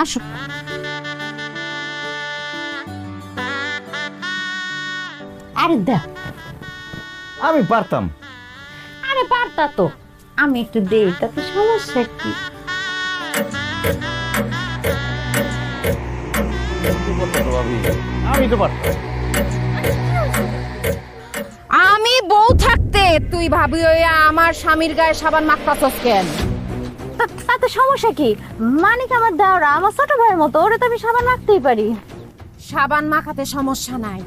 আসো। আরে দেখ, আমি পারতাম। আরে পারতা তো, আমি একটু দেই, তাতে সমস্যা কি? আমি তো পারতাম। আমি বউ থাকতে তুই ভাবি আমার স্বামীর গায়ে সাবান মাখতাছস কেন? তাতে সমস্যা কি? মানিক আমার দেওরা, আমার ছোট ভাইয়ের মতো, ওরে তো আমি সাবান মাখতেই পারি। সাবান মাখাতে সমস্যা নাই,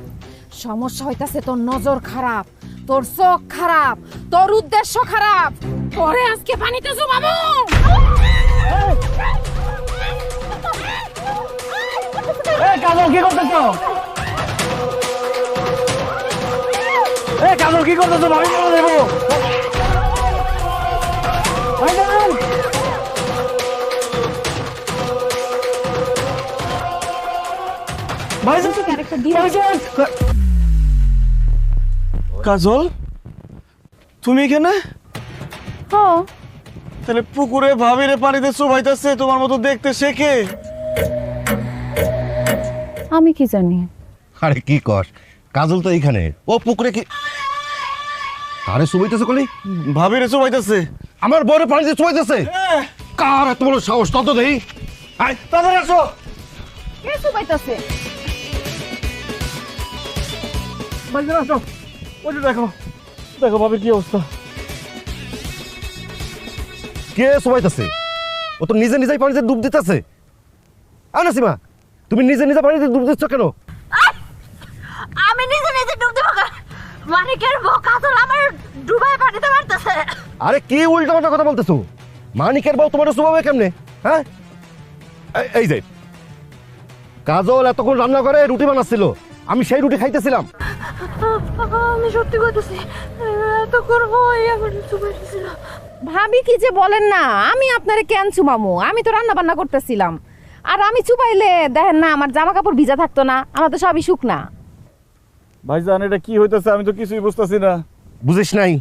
সমস্যা হইতাছে তোর নজর খারাপ, তোর চোখ খারাপ, তোর উদ্দেশ্য খারাপ। পরে আজকে পানিতে জমাবো। কাজল কি করতেছো? কাজল কি করতেছো? ভাবি বলে দেবো। কাজল, তুমি এখানে? তাহলে পুকুরে ভাবিরে পানিতে চুবাইতেছে তোমার মতো দেখতে শেখে? আমি কি জানি? আরে কি কর, কাজল তো এইখানে, ও পুকুরে কি আরে চুবাইতেছে? কলি ভাবিরে চুবাইতেছে। আমার বউরে পানিতে চুবাইতেছে? কার এত বড় সাহস? তত দেই, আয় তাড়াতাড়ি আসো। কে চুবাইতাছে? বাইরে আসো, ওই যে দেখো, দেখো ভাবির কি অবস্থা। কে চুবাইতেছে? ও তো নিজে নিজেই পানিতে ডুব দিতেছে। নাসিমা, তুমি নিজে নিজে পানিতে ডুব দিচ্ছ কেন? আমি নিজে নিজে ডুব দেব কেন? মানিকের বউ কাজল আমার ডুবায় পানিতে মারতেছে। আরে কি উল্টাপাল্টা কথা বলতেছো? মানিকের বউ তোমার চুবাবে কেমনে? হ্যাঁ, এই যে কাজল এতক্ষণ রান্না করে রুটি বানাচ্ছিল, আমি সেই রুটি খাইতেছিলাম। আমি সত্যি কইতেছি, এত করব আমার চুবাইতেছিল। ভাবি কি যে বলেন না, আমি আপনারে কেন চুমামু? আমি তো রান্না বান্না করতেছিলাম। আর আমি চুপাইলে দেখেন না আমার জামা কাপড় ভিজা থাকতো না, আমার তো সবই শুকনা। ভাইজান এটা কি হইতেছে? আমি তো কিছুই বুঝতেছি না। বুঝিস নাই?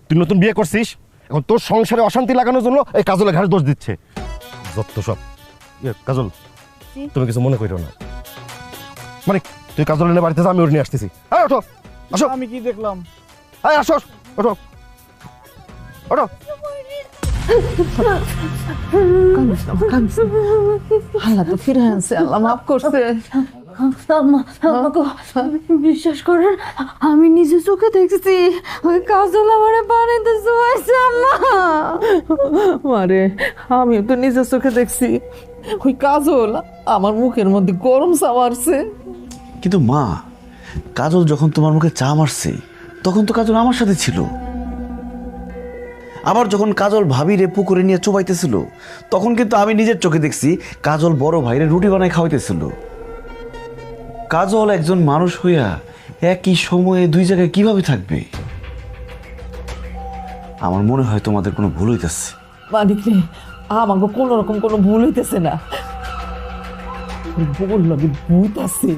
তুই নতুন বিয়ে করছিস, এখন তোর সংসারে অশান্তি লাগানোর জন্য এই কাজলের ঘাড়ে দোষ দিচ্ছে। যত সব। কাজল, তুমি কিছু মনে করো না। মানে তুই কাজল এনে বাড়িতে যা, আমি ওর নিয়ে আসতেছি। হ্যাঁ, ওঠো, আসো। আমি কি দেখলাম? হ্যাঁ, আসো, ওঠো, ওঠো। আল্লাহ তো ফিরে আনছে, আল্লাহ মাফ করছে। বিশ্বাস করেন, আমি নিজে চোখে দেখছি ওই কাজল আমার পানিতে চুবাইছে। আম্মা মারে, আমিও তো নিজের চোখে দেখছি ওই কাজল আমার মুখের মধ্যে গরম চা মারছে। কিন্তু মা, কাজল যখন তোমার মুখে চা মারছে তখন তো কাজল আমার সাথে ছিল। আবার যখন কাজল ভাবিরে পুকুরে নিয়ে চুবাইতেছিল তখন কিন্তু আমি নিজের চোখে দেখছি কাজল বড় ভাইরে রুটি বানাই খাওয়াইতেছিল। কাজল একজন মানুষ হইয়া একই সময়ে দুই জায়গায় কিভাবে থাকবে? আমার মনে হয় তোমাদের কোনো ভুল হইতেছে। মানিক রে, আমাকে কোনো রকম কোনো ভুল হইতেছে না। বল লাগে ভূত আছে।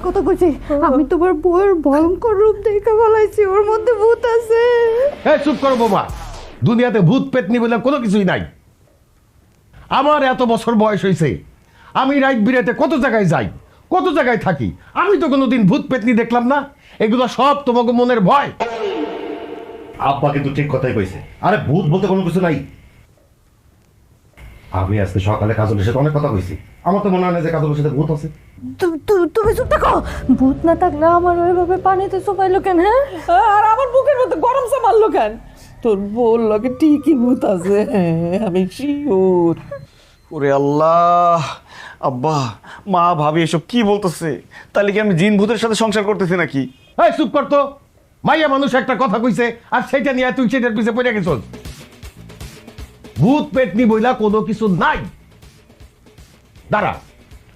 কথা কইছি, আমি তোমার বউয়ের ভয়ঙ্কর রূপ দেখে বলাইছি, ওর মধ্যে ভূত আছে। চুপ করো বাবা, দুনিয়াতে ভূত পেতনি বলে কোনো কিছুই নাই। আমার এত বছর বয়স হয়েছে, আমি রাইট বিরাতে কত জায়গায় যাই, কত জায়গায় থাকি, আমি তো কোনোদিন ভূত পেতনি দেখলাম না। এগুলো সব তোমাকে মনের ভয়। আব্বা কিন্তু ঠিক কথাই কইছে। আরে ভূত বলতে কোনো কিছু নাই। আমি আজকে সকালে কাজলের সাথে অনেক কথা কইছি, আমার তো মনে হয় না যে কাজলের সাথে ভূত আছে। তুমি চুপ থাকো। ভূত না থাকলে আমার ওইভাবে পানিতে চুবাইলো কেন? হ্যাঁ, আর আমার মুখের মধ্যে গরম চা মারলো কেন? তোর বল লাগে ঠিকই ভূত আছে, আমি শিওর। ওরে আল্লাহ, আব্বা মা ভাবি এসব কি বলতেছে? তাহলে কি আমি জিন ভূতের সাথে সংসার করতেছি নাকি? চুপ করতো, মাইয়া মানুষ একটা কথা কইছে আর সেটা নিয়ে তুই সেটার পিছে পড়ে গেছ। ভূত পেতনি বইলা কোনো কিছু নাই। দাঁড়া,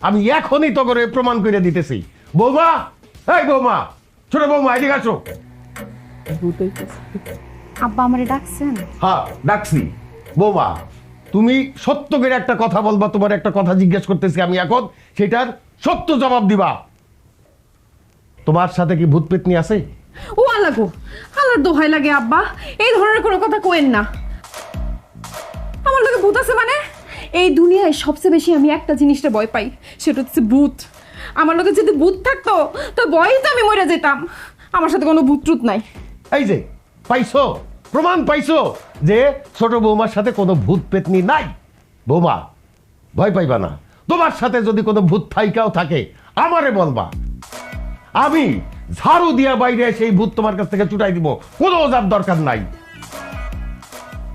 আমি এখনই তো করে প্রমাণ করে দিতেছি। বৌমা, এই বৌমা, ছোট বৌমা, এদিকে আসো। আব্বা আমারে ডাকছেন? হ্যাঁ, ডাকছি। বৌমা, তুমি সত্য করে একটা কথা বলবা। তোমার একটা কথা জিজ্ঞেস করতেছি আমি এখন, সেটার সত্য জবাব দিবা। তোমার সাথে কি ভূত পেতনি আছে? ও আল্লাহ গো, আল্লাহর দোহাই লাগে আব্বা, এই ধরনের কোনো কথা কোয়েন না। আমার লগে ভূত আছে মানে? এই দুনিয়ায় সবচেয়ে বেশি আমি একটা জিনিসটা ভয় পাই, সেটা হচ্ছে ভূত। আমার লোকে যদি ভূত থাকতো তো ভয়ই তো আমি মরে যেতাম। আমার সাথে কোনো ভূত ট্রুত নাই। এই যে পাইছো, প্রমাণ পাইছো যে ছোট বৌমার সাথে কোনো ভূত পেতনি নাই। বৌমা ভয় পাইবা না, তোমার সাথে যদি কোনো ভূত থাইকাও থাকে আমারে বলবা, আমি ঝাড়ু দিয়া বাইরে সেই ভূত তোমার কাছ থেকে ছুটাই দিব, কোনো ওজার দরকার নাই।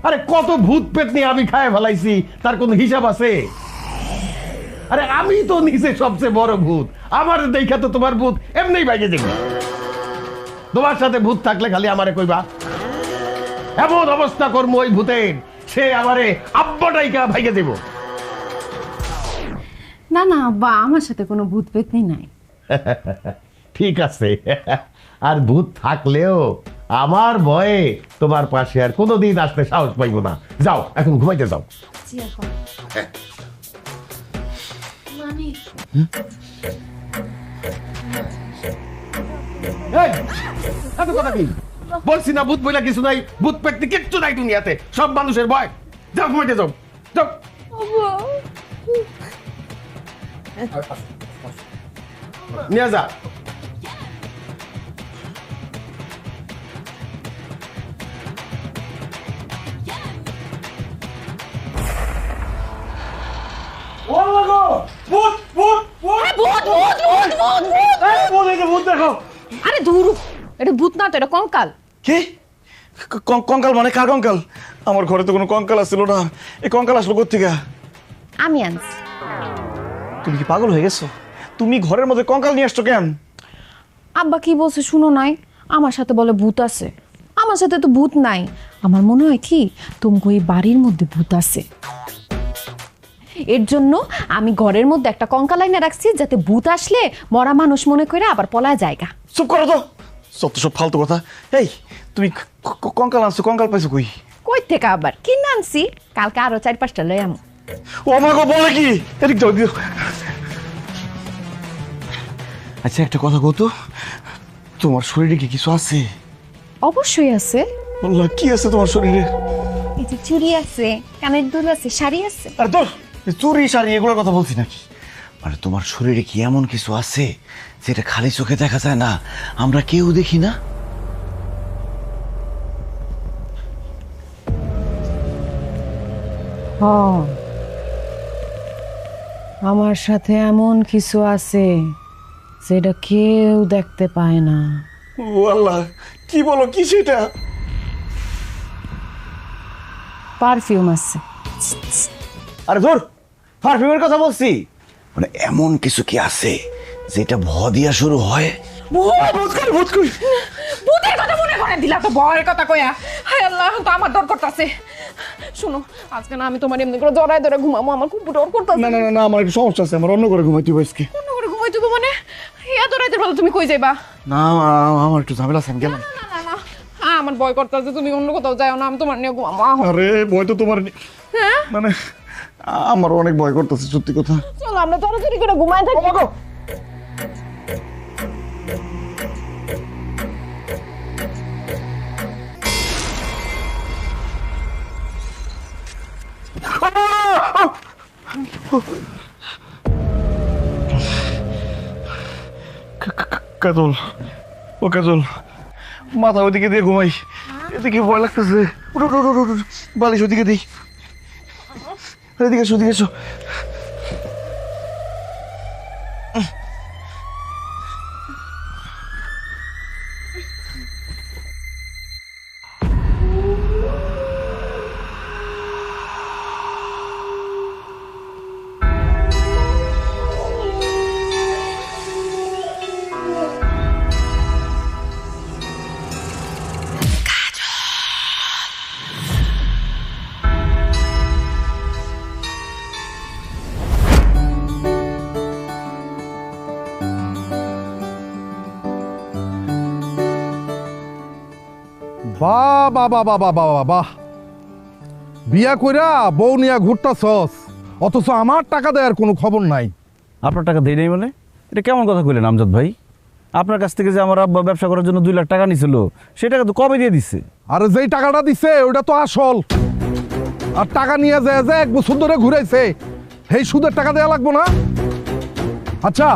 আরে কত ভূত পেতনি আমি খায় ফেলাইছি, তার কোনো হিসাব আছে? আরে আমি তো নিজে সবচেয়ে বড় ভূত, আমার দেখা তো তোমার ভূত এমনি বাইরে যাবে। তোমার সাথে ভূত থাকলে খালি আমারে কইবা, এমন অবস্থা করবো ওই ভূতের, সে আমারে আব্বাটাইকা ভাইগে দেব। না না আব্বা, আমার সাথে কোনো ভূত পেতনি নাই। ঠিক আছে, আর ভূত থাকলেও আমার ভয়ে তোমার পাশে আর কোনোদিন আসতে সাহস পাইব না। যাও এখন ঘুমাইতে যাও। এই, এত কথা কি? বলছি না ভূত বইলা কিছু নাই, ভূত পেটতে কিচ্ছু নাই দুনিয়াতে, সব মানুষের ভয়। যাও ঘুমাইতে যাও, যাও। নিয়ে যা। ভূত ভূত ভূত ভূত ভূত ভূত ভূত ভূত! এই ভূত, এই যে ভূত দেখো। আরে ধুরু, এটা ভূত না তো, এটা কঙ্কাল। কি কঙ্কাল মানে কার কঙ্কাল? আমার ঘরে তো কোনো কঙ্কাল আসছিল না, এই কঙ্কাল আসলো কোত্থেকে? আমি আনছি। তুমি কি পাগল হয়ে গেছো? তুমি ঘরের মধ্যে কঙ্কাল নিয়ে আসছো কেন? আব্বা কি বলছে শুনো নাই? আমার সাথে বলে ভূত আছে, আমার সাথে তো ভূত নাই। আমার মনে হয় কি তোমাকে ওই বাড়ির মধ্যে ভূত আছে, এর জন্য আমি ঘরের মধ্যে একটা কঙ্কাল আইনা রাখছি, যাতে ভূত আসলে মরা মানুষ মনে করে আবার পলায় জায়গা। চুপ করো তো, সব তো সব ফালতু কথা। এই তুমি কঙ্কাল আনছো, কঙ্কাল পাইছো কই? কই থেকে আবার কিনে আনছি, কালকে আরো 4-5টা লই আম। ও মা গো, বলে কি? এদিক যাও, দিও। আচ্ছা একটা কথা কও তো, তোমার শরীরে কি কিছু আছে? অবশ্যই আছে। বললা কি আছে তোমার শরীরে? এই যে চুড়ি আছে, কানের দুল আছে, শাড়ি আছে। আরে তোর চুরি শাড়ি এগুলোর কথা বলছি নাকি? মানে তোমার শরীরে কি এমন কিছু আছে যেটা খালি চোখে দেখা যায় না, আমরা কেউ দেখি না? আমার সাথে এমন কিছু আছে যেটা কেউ দেখতে পায় না। ও আল্লাহ, কি বলো, কি সেটা? পারফিউম আছে। আরে ধর, পারফিউমের কথা বলছি। মানে এমন কিছু কি আছে যেটা ভ দিয়া শুরু হয়? ভূতের কথা মনে করে দিলা তো, ভয়ের কথা কয়া। হায় আল্লাহ, তো আমার ডর করতেছে। শুনো, আজকে না আমি তোমার এমনি করে জড়ায় ধরে ঘুমাবো, আমার খুব ডর করতেছে। না না না, আমার একটু সমস্যা আছে, আমার অন্য করে ঘুমাইতে হবে আজকে। অন্য করে ঘুমাই দেবো মানে? এত রাতের বেলা তুমি কই যাইবা? না আমার একটু ঝামেলা আছে, আমি গেলাম। না না না, আমার ভয় করতেছে, তুমি অন্য কোথাও যাও না, আমি তোমার নিয়ে ঘুমাবো। আরে ভয় তো তোমার হ্যাঁ, মানে আমার অনেক ভয় করতেছে, সত্যি কথা। চলো আমরা তাড়াতাড়ি করে ঘুমাই থাকি। কাজল, ও কাজল, মাথা ওদিকে দিয়ে ঘুমাই, এদিকে ভয় লাগতেছে। উঠো উঠো উঠো উঠো, বালিশ ওদিকে দিই। এদিকে এসো, এদিকে এসো। বাহ বাহ বাহ বাহ বাহ বাহ বাহ, বিয়া কইরা বউ নিয়া ঘুরতাছস, অথচ আমার টাকা দেওয়ার কোনো খবর নাই। আপনার টাকা দেই নাই মানে? এটা কেমন কথা কইলেন আমজাদ ভাই? আপনার কাছ থেকে যে আমার আব্বা ব্যবসা করার জন্য 2 লাখ টাকা নিছিল, সেই টাকা তো কবে দিয়ে দিচ্ছে? আর যেই টাকাটা দিছে ওটা তো আসল। আর টাকা নিয়ে যায় যে 1 বছর ধরে ঘুরাইছে সেই সুদের টাকা দেয়া লাগবো না? আচ্ছা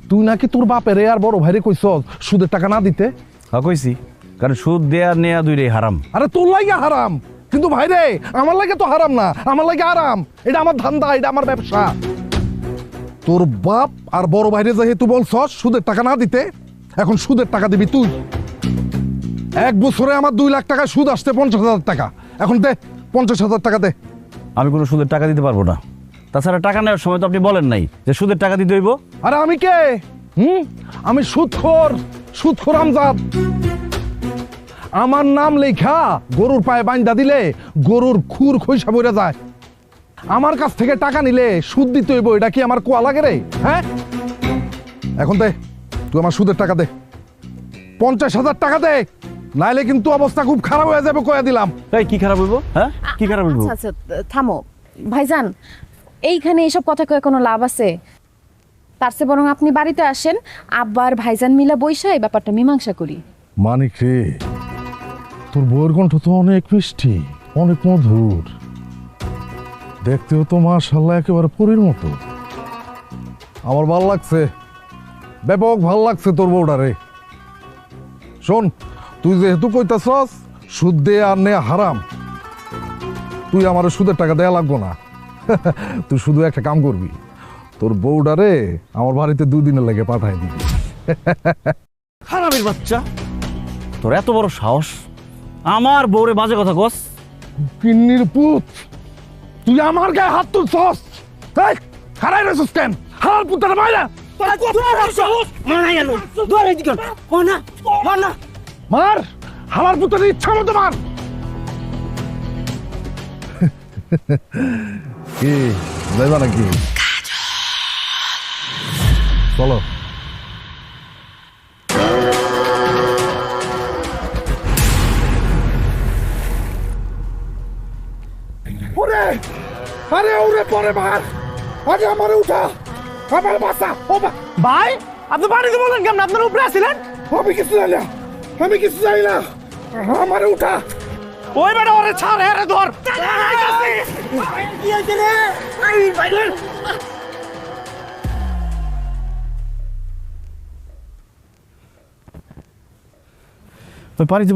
তুই নাকি তোর বাপেরে আর বড় ভাইরে কইছ সুদের টাকা না দিতে? হ্যাঁ কইছি, কারণ সুদ দেয়া নেয়া দুইটাই হারাম। আরে তোর লাগে হারাম, কিন্তু ভাইরে আমার লাগে তো হারাম না, আমার লাগে আরাম। এটা আমার ধান্দা, এটা আমার ব্যবসা। তোর বাপ আর বড় ভাইরে যেহেতু বলছস সুদের টাকা না দিতে, এখন সুদের টাকা দিবি তুই। 1 বছরে আমার 2 লাখ টাকা সুদ আসতে 50,000 টাকা। এখন দে 50,000 টাকা দে। আমি কোনো সুদের টাকা দিতে পারবো না। তাছাড়া টাকা নেওয়ার সময় তো আপনি বলেন নাই যে সুদের টাকা দিতে হইব। আরে আমি কে? আমি সুদখোর আমজাদ। আমার নাম লেখা গরুর পায়ে বাইন্দা দিলে গরুর খুর খইসা বইরা যায়। আমার কাছ থেকে টাকা নিলে সুদ দিতে হইব, এটা কি আমার কোয়া লাগে রে? হ্যাঁ, এখন দে, তুই আমার সুদের টাকা দে। 50,000 টাকা দে, নাইলে কিন্তু অবস্থা খুব খারাপ হয়ে যাবে, কয়া দিলাম। এই কি খারাপ হইব? হ্যাঁ কি খারাপ হইব? আচ্ছা আচ্ছা থামো ভাইজান, এইখানে এসব কথা কয়ে কোনো লাভ আছে? তার চেয়ে বরং আপনি বাড়িতে আসেন, আব্বার ভাইজান মিলা বইসা এই ব্যাপারটা মীমাংসা করি। মানিক রে, তোর বউয়ের কণ্ঠ তো অনেক মিষ্টি, অনেক মধুর, দেখতেও তো মাশাআল্লাহ একেবারে পরীর মতো। আমার ভাল লাগছে, ব্যাপক ভাল লাগছে তোর বউটা রে। শোন, তুই যেহেতু কইতাছস সুদ দে আর নে হারাম, তুই আমার সুদের টাকা দেয়া লাগবো না। তুই শুধু একটা কাম করবি, তোর বউটা রে আমার বাড়িতে 2 দিনের লেগে পাঠাই দিবি। হারামের বাচ্চা, তোর এত বড় সাহস আমার বউরে বাজে কথা কস? কিন্নির পুত, তুই আমার গায়ে হাত তুলছস? এই খারাই রইছস কেন? হারার পুতটা মাইরা মার, হারার পুতটা ইচ্ছা মতো মার। কি যাইবা নাকি? চলো। ওরে, আরে ওরে পরে মার, আগে আমারে উঠা, আমার বাসা। ও ভাই, আপনি বাড়িতে বলেন কেমন? আপনার উপরে আসছিলেন? আমি কিছু জানি না, আমি কিছু জানি না, আমারে উঠা। ওই বেটা ওরে ছাড়, আরে ধর। কি হইছে রে? ভাই ওই পানিতে